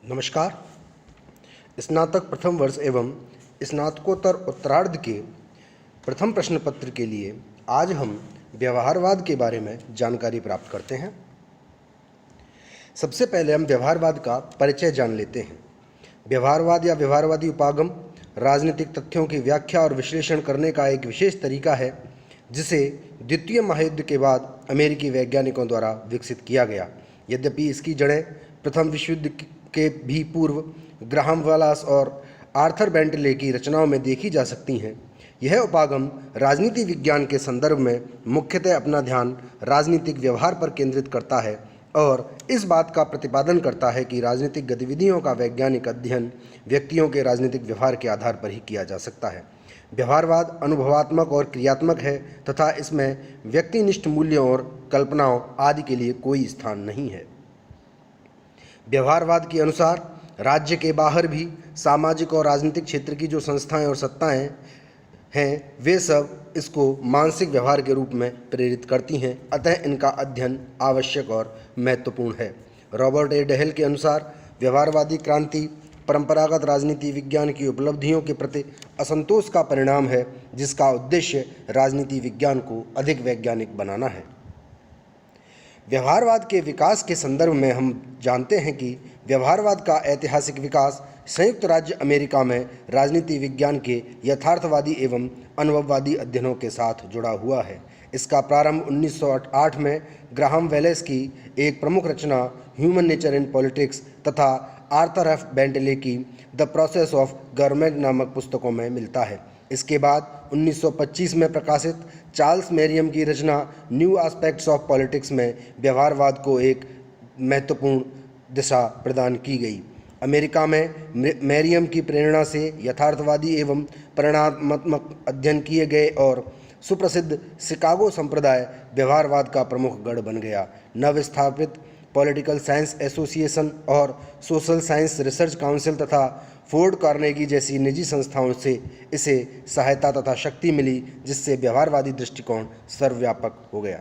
नमस्कार। स्नातक प्रथम वर्ष एवं स्नातकोत्तर उत्तरार्ध के प्रथम प्रश्न पत्र के लिए आज हम व्यवहारवाद के बारे में जानकारी प्राप्त करते हैं। सबसे पहले हम व्यवहारवाद का परिचय जान लेते हैं। व्यवहारवाद या व्यवहारवादी उपागम राजनीतिक तथ्यों की व्याख्या और विश्लेषण करने का एक विशेष तरीका है, जिसे द्वितीय महायुद्ध के बाद अमेरिकी वैज्ञानिकों द्वारा विकसित किया गया। यद्यपि इसकी जड़ें प्रथम विश्व युद्ध के भी पूर्व ग्राहम वालास और आर्थर बेंटले की रचनाओं में देखी जा सकती हैं, यह उपागम राजनीति विज्ञान के संदर्भ में मुख्यतः अपना ध्यान राजनीतिक व्यवहार पर केंद्रित करता है और इस बात का प्रतिपादन करता है कि राजनीतिक गतिविधियों का वैज्ञानिक अध्ययन व्यक्तियों के राजनीतिक व्यवहार के आधार पर ही किया जा सकता है। व्यवहारवाद अनुभवात्मक और क्रियात्मक है तथा इसमें व्यक्तिनिष्ठ मूल्यों और कल्पनाओं आदि के लिए कोई स्थान नहीं है। व्यवहारवाद के अनुसार राज्य के बाहर भी सामाजिक और राजनीतिक क्षेत्र की जो संस्थाएं और सत्ताएं हैं, वे सब इसको मानसिक व्यवहार के रूप में प्रेरित करती हैं, अतः इनका अध्ययन आवश्यक और महत्वपूर्ण है। रॉबर्ट ए डहेल के अनुसार व्यवहारवादी क्रांति परंपरागत राजनीति विज्ञान की उपलब्धियों के प्रति असंतोष का परिणाम है, जिसका उद्देश्य राजनीति विज्ञान को अधिक वैज्ञानिक बनाना है। व्यवहारवाद के विकास के संदर्भ में हम जानते हैं कि व्यवहारवाद का ऐतिहासिक विकास संयुक्त राज्य अमेरिका में राजनीति विज्ञान के यथार्थवादी एवं अनुभववादी अध्ययनों के साथ जुड़ा हुआ है। इसका प्रारंभ 1908 में ग्राहम वेलेस की एक प्रमुख रचना ह्यूमन नेचर एंड पॉलिटिक्स तथा आर्थर एफ बेंटले की द प्रोसेस ऑफ गवर्नमेंट नामक पुस्तकों में मिलता है। इसके बाद 1925 में प्रकाशित चार्ल्स मेरियम की रचना न्यू एस्पेक्ट्स ऑफ पॉलिटिक्स में व्यवहारवाद को एक महत्वपूर्ण दिशा प्रदान की गई। अमेरिका में मेरियम की प्रेरणा से यथार्थवादी एवं परिणामात्मक अध्ययन किए गए और सुप्रसिद्ध शिकागो संप्रदाय व्यवहारवाद का प्रमुख गढ़ बन गया। नवस्थापित पॉलिटिकल साइंस एसोसिएशन और सोशल साइंस रिसर्च काउंसिल तथा फोर्ड कार्नेगी जैसी निजी संस्थाओं से इसे सहायता तथा शक्ति मिली, जिससे व्यवहारवादी दृष्टिकोण सर्वव्यापक हो गया।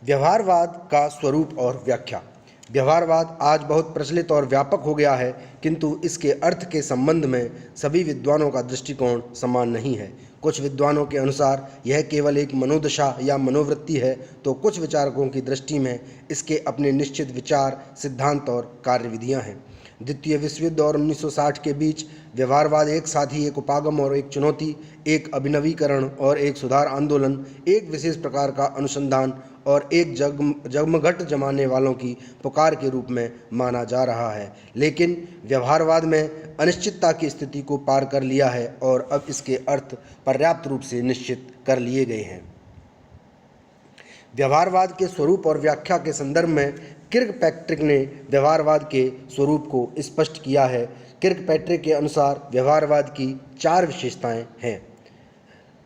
व्यवहारवाद का स्वरूप और व्याख्या। व्यवहारवाद आज बहुत प्रचलित और व्यापक हो गया है, किंतु इसके अर्थ के संबंध में सभी विद्वानों का दृष्टिकोण समान नहीं है। कुछ विद्वानों के अनुसार यह केवल एक मनोदशा या मनोवृत्ति है, तो कुछ विचारकों की दृष्टि में इसके अपने निश्चित विचार, सिद्धांत और कार्यविधियां हैं। द्वितीय विश्व युद्ध और 1960 के बीच व्यवहारवाद एक साथ ही एक उपागम और एक चुनौती, एक अभिनवीकरण और एक सुधार आंदोलन, एक विशेष प्रकार का अनुसंधान और एक जगमघट जमाने वालों की पुकार के रूप में माना जा रहा है। लेकिन व्यवहारवाद में अनिश्चितता की स्थिति को पार कर लिया है और अब इसके अर्थ पर्याप्त रूप से निश्चित कर लिए गए हैं। व्यवहारवाद के स्वरूप और व्याख्या के संदर्भ में किर्कपैट्रिक ने व्यवहारवाद के स्वरूप को स्पष्ट किया है। किर्कपैट्रिक के अनुसार व्यवहारवाद की 4 विशेषताएं हैं।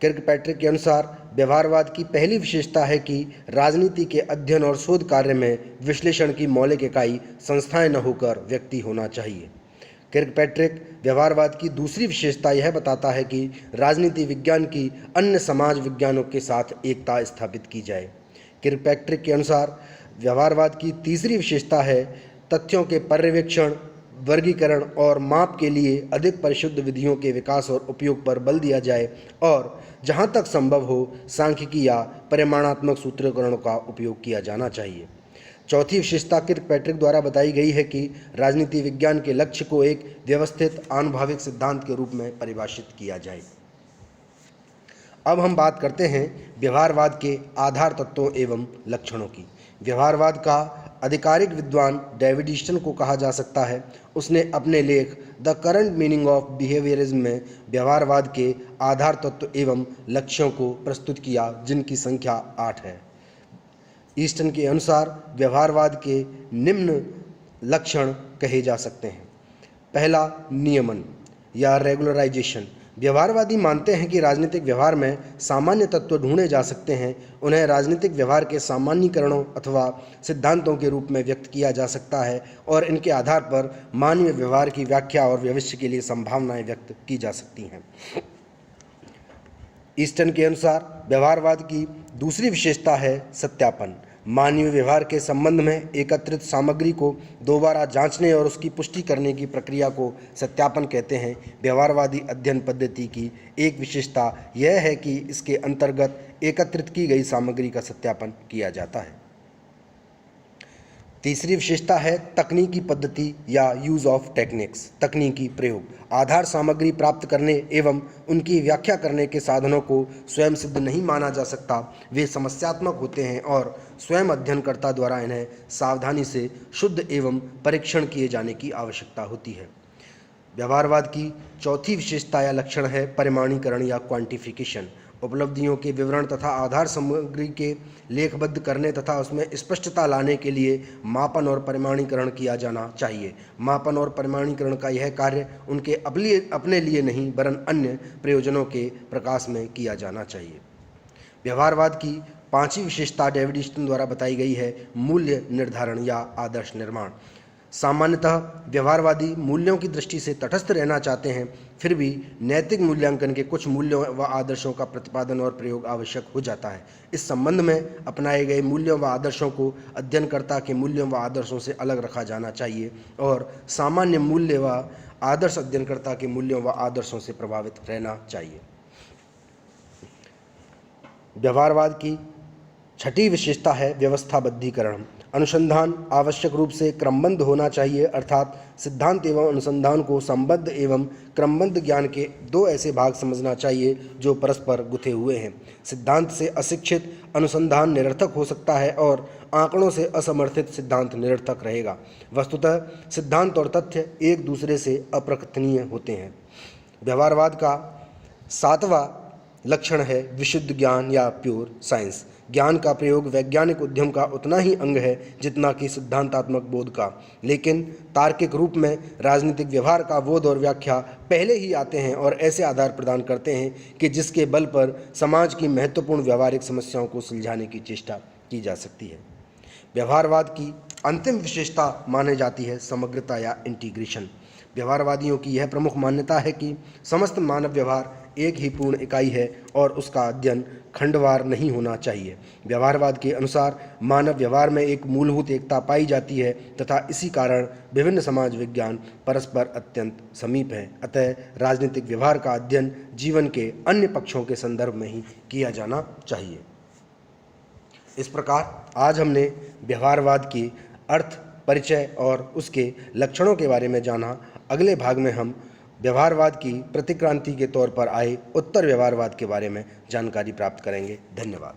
किर्कपैट्रिक के अनुसार व्यवहारवाद की पहली विशेषता है कि राजनीति के अध्ययन और शोध कार्य में विश्लेषण की मौलिक इकाई संस्थाएं न होकर व्यक्ति होना चाहिए। किर्कपैट्रिक व्यवहारवाद की दूसरी विशेषता यह बताता है कि राजनीति विज्ञान की अन्य समाज विज्ञानों के साथ एकता स्थापित की जाए। किर्कपैट्रिक के अनुसार व्यवहारवाद की तीसरी विशेषता है तथ्यों के पर्यवेक्षण, वर्गीकरण और माप के लिए अधिक परिशुद्ध विधियों के विकास और उपयोग पर बल दिया जाए और जहां तक संभव हो सांख्यिकी या परिमाणात्मक सूत्रीकरणों का उपयोग किया जाना चाहिए। चौथी विशेषता किर्कपैट्रिक द्वारा बताई गई है कि राजनीति विज्ञान के लक्ष्य को एक व्यवस्थित आनुभविक सिद्धांत के रूप में परिभाषित किया जाए। अब हम बात करते हैं व्यवहारवाद के आधार तत्वों एवं लक्षणों की। व्यवहारवाद का आधिकारिक विद्वान डेविड ईस्टन को कहा जा सकता है। उसने अपने लेख the current meaning of behaviourism में व्यवहारवाद के आधार तत्व एवं लक्ष्यों को प्रस्तुत किया, जिनकी संख्या 8 है। ईस्टन के अनुसार व्यवहारवाद के निम्न लक्षण कहे जा सकते हैं। पहला, नियमन या रेगुलराइजेशन। व्यवहारवादी मानते हैं कि राजनीतिक व्यवहार में सामान्य तत्व ढूंढे जा सकते हैं। उन्हें राजनीतिक व्यवहार के सामान्यीकरणों अथवा सिद्धांतों के रूप में व्यक्त किया जा सकता है और इनके आधार पर मानवीय व्यवहार की व्याख्या और भविष्य के लिए संभावनाएं व्यक्त की जा सकती हैं। ईस्टन के अनुसार व्यवहारवाद की दूसरी विशेषता है सत्यापन। मानवीय व्यवहार के संबंध में एकत्रित सामग्री को दोबारा जांचने और उसकी पुष्टि करने की प्रक्रिया को सत्यापन कहते हैं। व्यवहारवादी अध्ययन पद्धति की एक विशेषता यह है कि इसके अंतर्गत एकत्रित की गई सामग्री का सत्यापन किया जाता है। तीसरी विशेषता है तकनीकी पद्धति या यूज ऑफ टेक्निक्स, तकनीकी प्रयोग। आधार सामग्री प्राप्त करने एवं उनकी व्याख्या करने के साधनों को स्वयं सिद्ध नहीं माना जा सकता। वे समस्यात्मक होते हैं और स्वयं अध्ययनकर्ता द्वारा इन्हें सावधानी से शुद्ध एवं परीक्षण किए जाने की आवश्यकता होती है। व्यवहारवाद की चौथी विशेषता या लक्षण है परिमाणीकरण या क्वांटिफिकेशन। उपलब्धियों के विवरण तथा आधार सामग्री के लेखबद्ध करने तथा उसमें स्पष्टता लाने के लिए मापन और परिमाणीकरण किया जाना चाहिए। मापन और परिमाणीकरण का यह कार्य उनके अपने लिए नहीं वरन अन्य प्रयोजनों के प्रकाश में किया जाना चाहिए। व्यवहारवाद की पांचवी विशेषता डेविड ईस्टन द्वारा बताई गई है मूल्य निर्धारण या आदर्श निर्माण। सामान्यतः व्यवहारवादी मूल्यों की दृष्टि से तटस्थ रहना चाहते हैं, फिर भी नैतिक मूल्यांकन के कुछ मूल्यों व आदर्शों का प्रतिपादन और प्रयोग आवश्यक हो जाता है। इस संबंध में अपनाए गए मूल्यों व आदर्शों को अध्ययनकर्ता के मूल्यों व आदर्शों से अलग रखा जाना चाहिए और सामान्य मूल्य व आदर्श अध्ययनकर्ता के मूल्यों व आदर्शों से प्रभावित रहना चाहिए। व्यवहारवाद की छठी विशेषता है व्यवस्थाबद्धीकरण। अनुसंधान आवश्यक रूप से क्रमबद्ध होना चाहिए, अर्थात सिद्धांत एवं अनुसंधान को संबद्ध एवं क्रमबद्ध ज्ञान के दो ऐसे भाग समझना चाहिए जो परस्पर गुथे हुए हैं। सिद्धांत से अशिक्षित अनुसंधान निरर्थक हो सकता है और आंकड़ों से असमर्थित सिद्धांत निरर्थक रहेगा। वस्तुतः सिद्धांत और तथ्य एक दूसरे से अप्रकथनीय होते हैं। व्यवहारवाद का सातवां लक्षण है विशुद्ध ज्ञान या प्योर साइंस। ज्ञान का प्रयोग वैज्ञानिक उद्यम का उतना ही अंग है जितना कि सिद्धांतात्मक बोध का, लेकिन तार्किक रूप में राजनीतिक व्यवहार का बोध और व्याख्या पहले ही आते हैं और ऐसे आधार प्रदान करते हैं कि जिसके बल पर समाज की महत्वपूर्ण व्यावहारिक समस्याओं को सुलझाने की चेष्टा की जा सकती है। व्यवहारवाद की अंतिम विशेषता मानी जाती है समग्रता या इंटीग्रेशन। व्यवहारवादियों की यह प्रमुख मान्यता है कि समस्त मानव व्यवहार एक ही पूर्ण इकाई है और उसका अध्ययन खंडवार नहीं होना चाहिए। व्यवहारवाद के अनुसार मानव व्यवहार में एक मूलभूत एकता पाई जाती है तथा इसी कारण विभिन्न समाज विज्ञान परस्पर अत्यंत समीप हैं। अतः राजनीतिक व्यवहार का अध्ययन जीवन के अन्य पक्षों के संदर्भ में ही किया जाना चाहिए। इस प्रकार आज हमने व्यवहारवाद की अर्थ, परिचय और उसके लक्षणों के बारे में जाना। अगले भाग में हम व्यवहारवाद की प्रतिक्रांति के तौर पर आए उत्तर व्यवहारवाद के बारे में जानकारी प्राप्त करेंगे। धन्यवाद।